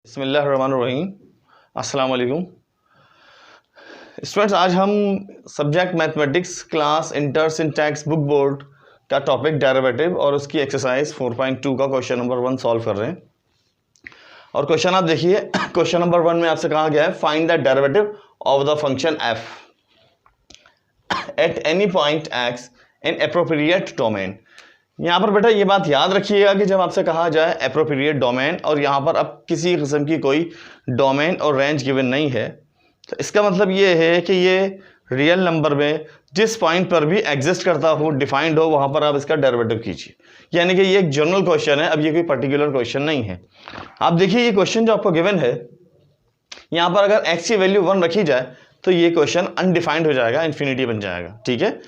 बिस्मिल्लाहिर्रहमानिर्रहीम। अस्सलाम वालेकुम स्टूडेंट्स, आज हम subject mathematics class inter syntax book board का टॉपिक डेरिवेटिव और उसकी एक्सरसाइज 4.2 का क्वेश्चन नंबर 1 सॉल्व कर रहे हैं। और क्वेश्चन आप देखिए, क्वेश्चन नंबर 1 में आपसे कहा गया है find the derivative of the function F at any point x in appropriate domain. यहाँ पर बेटा ये बात याद रखिएगा कि जब आपसे कहा जाए एप्रोप्रिएट डोमेन और यहाँ पर अब किसी किस्म की कोई डोमेन और रेंज गिवन नहीं है, तो इसका मतलब ये है कि ये रियल नंबर में जिस पॉइंट पर भी एग्जिस्ट करता हो, डिफाइंड हो, वहाँ पर आप इसका डेरिवेटिव कीजिए। यानी कि ये एक जनरल क्वेश्चन है, अब ये कोई पर्टिकुलर क्वेश्चन नहीं है। आप देखिए ये क्वेश्चन जो आपको गिवन है, यहाँ पर अगर एक्स की वैल्यू 1 रखी जाए तो ये क्वेश्चन अनडिफाइंड हो जाएगा, इन्फिनिटी बन जाएगा। ठीक है,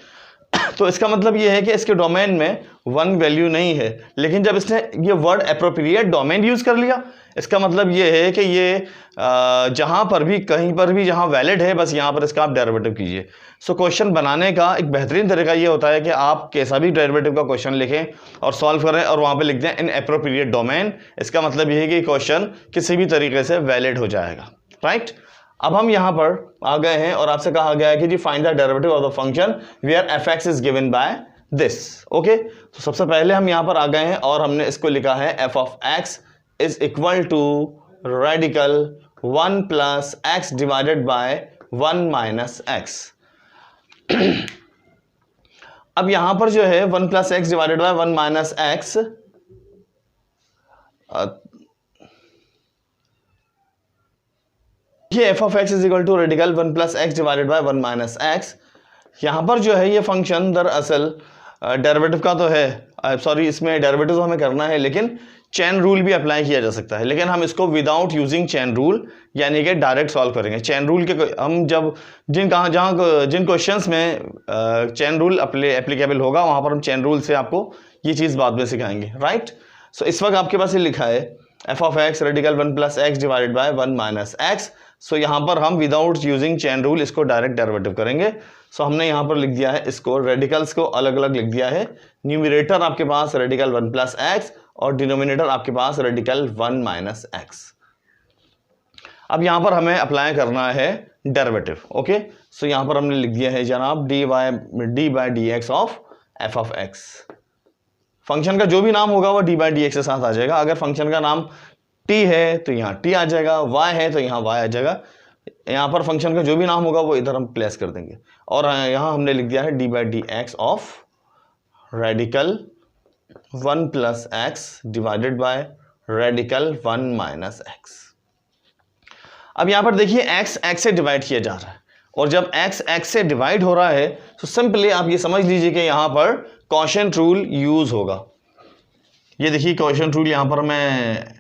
तो इसका मतलब ये है कि इसके डोमेन में 1 वैल्यू नहीं है, लेकिन जब इसने ये वर्ड एप्रोप्रिएट डोमेन यूज कर लिया, इसका मतलब ये है कि ये जहां पर भी कहीं पर भी जहां वैलिड है, बस यहां पर इसका आप डेरिवेटिव कीजिए। सो क्वेश्चन बनाने का एक बेहतरीन तरीका ये होता है कि आप कैसा भी डेरिवेटिव का क्वेश्चन लिखें और सॉल्व करें और वहां पे लिख दें इन एप्रोप्रिएट डोमेन। इसका मतलब ये है कि क्वेश्चन किसी भी तरीके से वैलिड हो जाएगा। राइट, अब हम यहां पर आ गए हैं और आपसे कहा गया है कि जी find the derivative of the function where f x is given by this. Okay, तो सबसे पहले हम यहां पर आ गए हैं और हमने इसको लिखा है f of x is equal to radical 1 plus x divided by 1 minus x. अब यहां पर जो है 1 plus x divided by 1 minus x, ये f of x is equal to radical 1 plus x divided by 1 minus x. यहां पर जो है ये फंक्शन दरअसल डेरिवेटिव का तो है, सॉरी इसमें डेरिवेटिव तो हमें करना है, लेकिन चेन रूल भी अप्लाई किया जा सकता है, लेकिन हम इसको विदाउट यूजिंग चेन रूल यानी कि डायरेक्ट सॉल्व करेंगे। चेन रूल के हम जब जिन क्वेश्चंस में चेन रूल एप्लीकेबल होगा वहां पर हम चेन रूल से आपको ये चीज़ बाद में सिखाएंगे। राइट, सो इस वक्त आपके पास ये लिखा है f of x radical 1 plus x divided by 1 minus x. So यहाँ पर हम विदाउट यूजिंग चेन रूल इसको डायरेक्ट डेरिवेटिव करेंगे। सो हमने यहाँ पर लिख दिया है, इसको रेडिकल्स को अलग अलग लिख दिया है। न्यूमरेटर आपके पास रेडिकल 1 प्लस एक्स और डिनोमिनेटर आपके पास रेडिकल 1 माइनस एक्स। अब यहाँ पर हमें अप्लाई करना है डेरिवेटिव। ओके, सो यहाँ पर हमने लिख दिया है जनाब D by d x of f of x. Function का जो भी नाम होगा वो डी बाई डी एक्स के साथ आ जाएगा। अगर फंक्शन का नाम t है तो यहाँ t आ जाएगा, y है तो यहाँ y आ जाएगा। यहाँ पर फंक्शन का जो भी नाम होगा वो इधर हम प्लेस कर देंगे। और यहाँ हमने लिख दिया है D by d x of radical 1 plus x divided bye radical 1 minus x. अब यहाँ पर देखिए x से डिवाइड किया जा रहा है, और जब x से डिवाइड हो रहा है तो सिंपली आप ये समझ लीजिए कि यहाँ पर क्वोशिएंट रूल यूज होगा। ये देखिए क्वोशिएंट रूल यहाँ पर मैं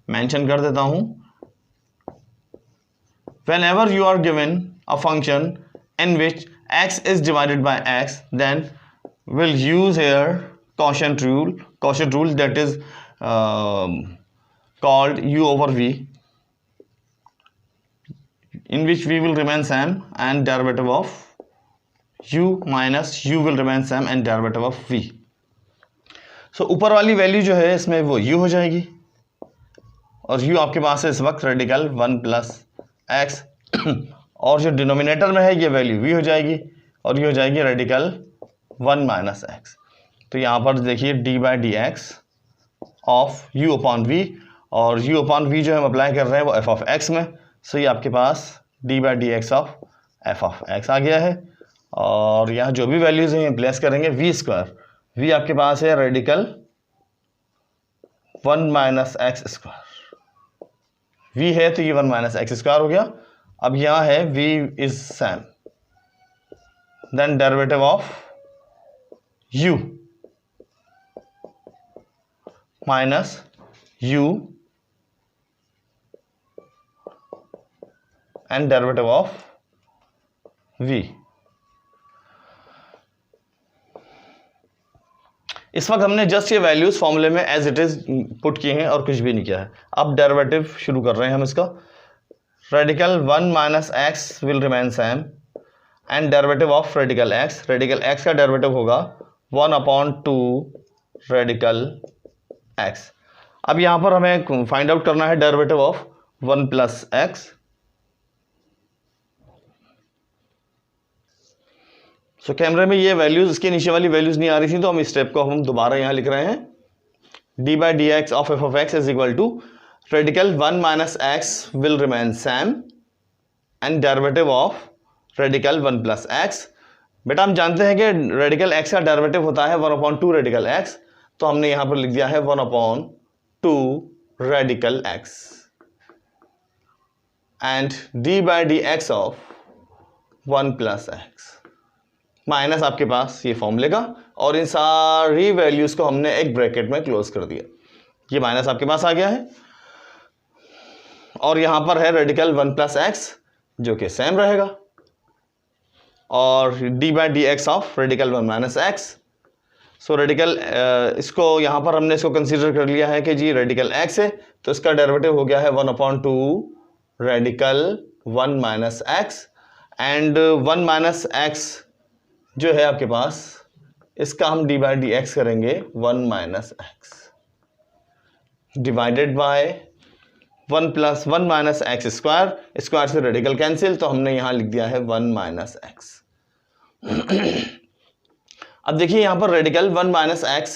मेंशन कर देता हूं। Whenever you are given a function in which x is divided by x, then we'll use here quotient rule that is called u over v, in which v will remain same and derivative of u minus u will remain same and derivative of v. So ऊपर वाली value जो है इसमें वो u हो जाएगी और u आपके पास है इस वक्त रेडिकल 1 प्लस एक्स, और जो डिनोमिनेटर में है ये वैल्यू v हो जाएगी और ये हो जाएगी रेडिकल 1 माइनस एक्स। तो यहाँ पर देखिए D by d x of u upon v, और u अपॉन v जो हम अप्लाई कर रहे हैं वो f ऑफ x में। सो ये आपके पास d by d x of f of x आ गया है, और यहाँ जो भी वैल्यूज हैं प्लेस करेंगे v स्क्वायर। v आपके पास है radical 1 minus x square, v है तो ये 1 माइनस एक्स स्क्वायर हो गया। अब यहाँ है v is same, then derivative of u minus u and derivative of v। इस वक्त हमने जस्ट ये वैल्यूज फॉर्मूले में एज इट इज पुट किए हैं और कुछ भी नहीं किया है। अब डेरिवेटिव शुरू कर रहे हैं हम इसका। Radical 1 minus x will remain same and derivative of radical x का डेरिवेटिव होगा 1 अपॉन 2 रेडिकल एक्स। अब यहाँ पर हमें फाइंड आउट करना है डेरिवेटिव ऑफ 1 प्लस एक्स। सो कैमरे में ये वैल्यूज, इसके नीचे वाली वैल्यूज नहीं आ रही थी, तो हम इस स्टेप को हम दोबारा यहां लिख रहे हैं। D by d x of f of x is equal to radical 1 minus x will remain same and derivative of radical 1 plus x. बेटा हम जानते हैं कि रेडिकल एक्स का डेरिवेटिव होता है 1/2 रेडिकल एक्स, तो हमने यहां पर लिख दिया है 1/2 radical x and D by d x of 1 plus x minus आपके पास ये फॉर्मूले का, और इन सारी वैल्यूज को हमने एक ब्रैकेट में क्लोज कर दिया। ये माइनस आपके पास आ गया है और यहां पर है रेडिकल 1 प्लस एक्स जो कि सेम रहेगा, और D by d x of radical 1 minus x. So radical इसको यहां पर हमने इसको कंसीडर कर लिया है कि जी रेडिकल एक्स है, तो इसका डेरिवेटिव हो गया है 1/2 radical 1 minus x and 1 minus x जो है आपके पास, इसका हम डी बाई डी एक्स करेंगे 1 minus x divided by 1 plus 1 minus x square, square से रेडिकल कैंसिल, तो हमने यहां लिख दिया है 1 माइनस एक्स। अब देखिए यहां पर रेडिकल 1 माइनस एक्स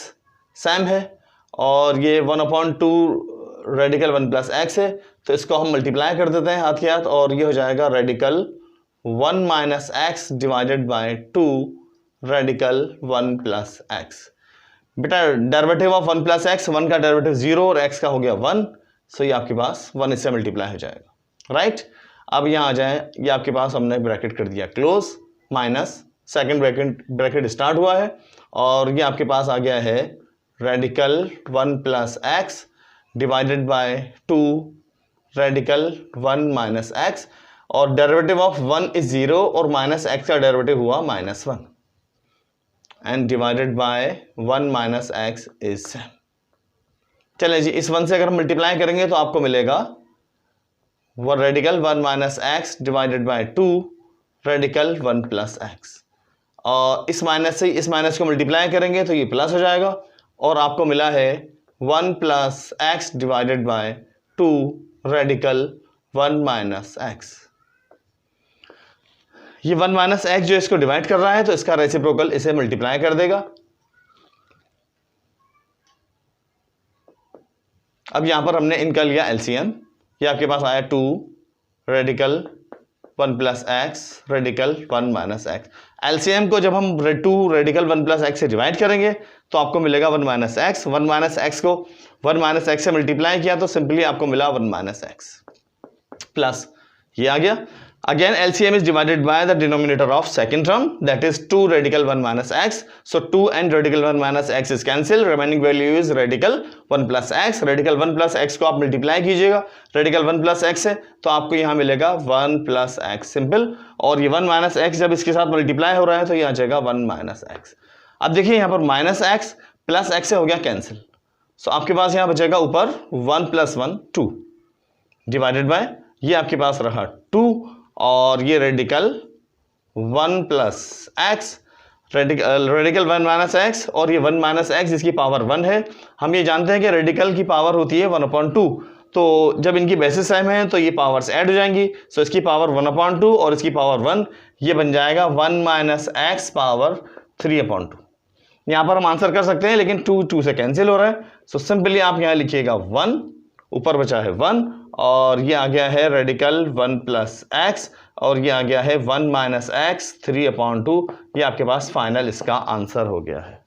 सेम है और ये 1/2 रेडिकल 1 प्लस एक्स है, तो इसको हम मल्टीप्लाई कर देते हैं हाथ के हाथ, और ये हो जाएगा radical 1 minus x divided bye 2 radical 1 plus x. बेटा डेरिवेटिव ऑफ 1 प्लस एक्स, 1 का डेरिवेटिव 0 और x का हो गया 1, सो ये आपके पास 1 इससे मल्टीप्लाई हो जाएगा, राइट। अब यहाँ आ जाए, ये आपके पास हमने ब्रैकेट कर दिया close, minus second bracket start हुआ है और ये आपके पास आ गया है radical 1 plus x divided bye 2 radical 1 minus x, और डेरिवेटिव ऑफ 1 इज 0 और माइनस एक्स का डेरिवेटिव हुआ -1 and divided by 1 minus x is same. चलिए जी, इस 1 से अगर हम मल्टीप्लाई करेंगे तो आपको मिलेगा radical 1 minus x divided bye 2 radical 1 plus x, और इस माइनस से इस माइनस को मल्टीप्लाई करेंगे तो ये प्लस हो जाएगा, और आपको मिला है 1 plus x divided bye 2 radical 1 minus x. ये 1 माइनस एक्स जो इसको डिवाइड कर रहा है, तो इसका रेसिप्रोकल इसे मल्टीप्लाई कर देगा। अब यहां पर हमने इनका लिया एलसीएम, ये आपके पास आया 2 radical 1 plus x radical 1 minus x. LCM को जब हम 2 रेडिकल 1 प्लस एक्स से डिवाइड करेंगे तो आपको मिलेगा 1 माइनस एक्स। 1 माइनस एक्स को 1 माइनस एक्स से मल्टीप्लाई किया तो सिंपली आपको मिला 1 माइनस एक्स प्लस ये आ गया। Again LCM is divided by the denominator of second term, that is 2 radical 1 minus x. So 2 and radical 1 minus x is cancelled. Remaining value is radical 1 plus x. Radical 1 plus x को आप multiply कीजिएगा radical 1 plus x है, तो आपको यहाँ मिलेगा 1 plus x simple, और ये 1 minus x जब इसके साथ मल्टीप्लाई हो रहा है तो ये आ जाएगा 1 minus x। अब देखिए यहाँ पर माइनस एक्स प्लस एक्स से हो गया कैंसिल, सो आपके पास यहाँ बचेगा ऊपर 1 plus 1 2 डिवाइडेड बाय ये आपके पास रहा 2 और ये radical 1 plus x radical 1 minus x, और ये 1 माइनस एक्स जिसकी पावर 1 है। हम ये जानते हैं कि रेडिकल की पावर होती है 1/2, तो जब इनकी बेसिस सेम है तो ये पावर्स ऐड हो जाएंगी, सो इसकी पावर 1/2 और इसकी पावर 1, ये बन जाएगा 1 माइनस एक्स पावर 3/2। यहाँ पर हम आंसर कर सकते हैं लेकिन 2 से कैंसिल हो रहा है, सो सिंपली आप यहाँ लिखिएगा 1, ऊपर बचा है 1, और ये आ गया है रेडिकल 1 प्लस एक्स, और ये आ गया है 1 माइनस एक्स 3/2। ये आपके पास फाइनल इसका आंसर हो गया है।